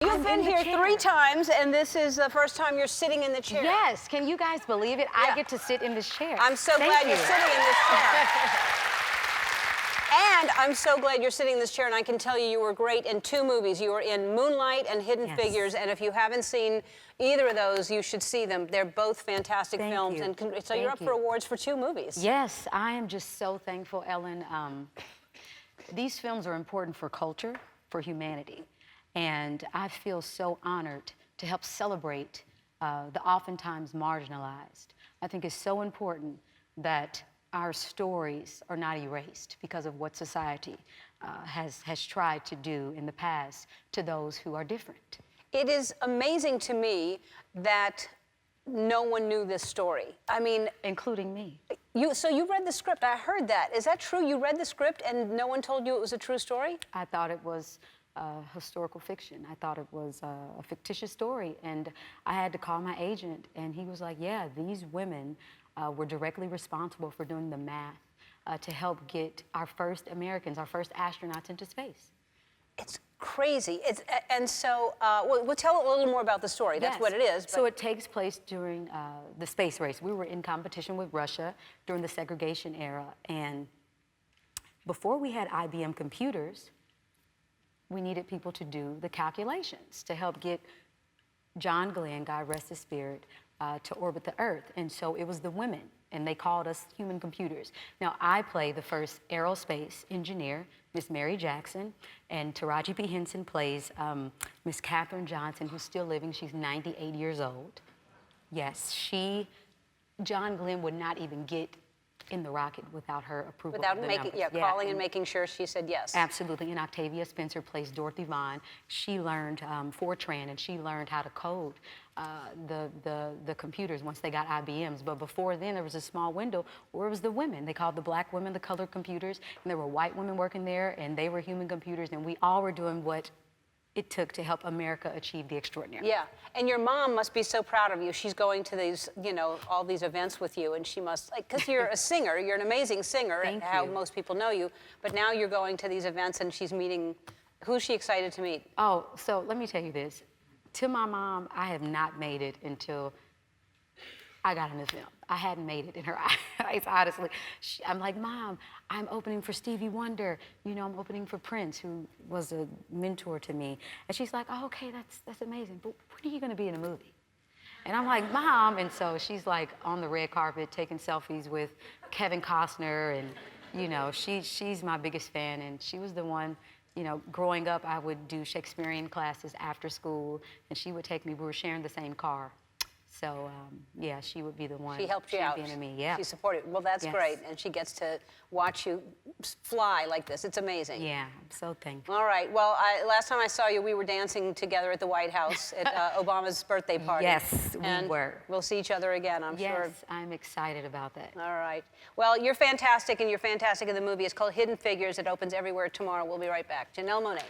You've been here 3 times, and this is the first time you're sitting in the chair. Yes. Can you guys believe it? Yeah. I get to sit in this chair. I'm so glad you're sitting in this chair. And I'm so glad you're sitting in this chair, and I can tell you were great in 2 movies. You were in Moonlight and Hidden Figures, and if you haven't seen either of those, you should see them. They're both fantastic films, and so you're up for awards for 2 movies. Yes, I am just so thankful, Ellen. These films are important for culture, for humanity, and I feel so honored to help celebrate the oftentimes marginalized. I think it's so important that our stories are not erased because of what society has tried to do in the past to those who are different. It is amazing to me that no one knew this story. I mean... Including me. So you read the script. I heard that. Is that true? You read the script and no one told you it was a true story? I thought it was historical fiction. I thought it was a fictitious story. And I had to call my agent, and he was like, yeah, these women were directly responsible for doing the math to help get our first Americans, our first astronauts into space. It's crazy. And so, we'll tell a little more about the story. That's what it is. But... So it takes place during the space race. We were in competition with Russia during the segregation era. And before we had IBM computers, we needed people to do the calculations to help get John Glenn, God rest his spirit, to orbit the Earth. And so it was the women, and they called us human computers. Now, I play the first aerospace engineer, Miss Mary Jackson, and Taraji P. Henson plays Miss Katherine Johnson, who's still living. She's 98 years old. Yes, John Glenn would not even get in the rocket without her approval. Without calling and making sure she said yes. Absolutely. And Octavia Spencer plays Dorothy Vaughn. She learned Fortran, and she learned how to code the computers once they got IBMs. But before then, there was a small window where it was the women. They called the black women the colored computers, and there were white women working there, and they were human computers, and we all were doing what it took to help America achieve the extraordinary. Yeah, and your mom must be so proud of you. She's going to these, you know, all these events with you, and she must, like, because you're a singer, you're an amazing singer, Thank how you. most people know you, but now you're going to these events and she's meeting, who's she excited to meet? Oh, so let me tell you this. To my mom, I have not made it until I got in the film. I hadn't made it in her eyes, honestly. I'm like, Mom, I'm opening for Stevie Wonder. You know, I'm opening for Prince, who was a mentor to me. And she's like, oh, okay, that's amazing. But when are you gonna be in a movie? And I'm like, Mom. And so she's like on the red carpet taking selfies with Kevin Costner. And, you know, she's my biggest fan. And she was the one, you know, growing up, I would do Shakespearean classes after school. And she would take me, we were sharing the same car. So, yeah, she would be the one. She helped you out. Championing me, yeah. She supported. Well, that's great. And she gets to watch you fly like this. It's amazing. Yeah, I'm so thankful. All right. Well, last time I saw you, we were dancing together at the White House at Obama's birthday party. Yes, and we were. We'll see each other again, I'm sure. Yes, I'm excited about that. All right. Well, you're fantastic, and you're fantastic in the movie. It's called Hidden Figures. It opens everywhere tomorrow. We'll be right back. Janelle Monáe.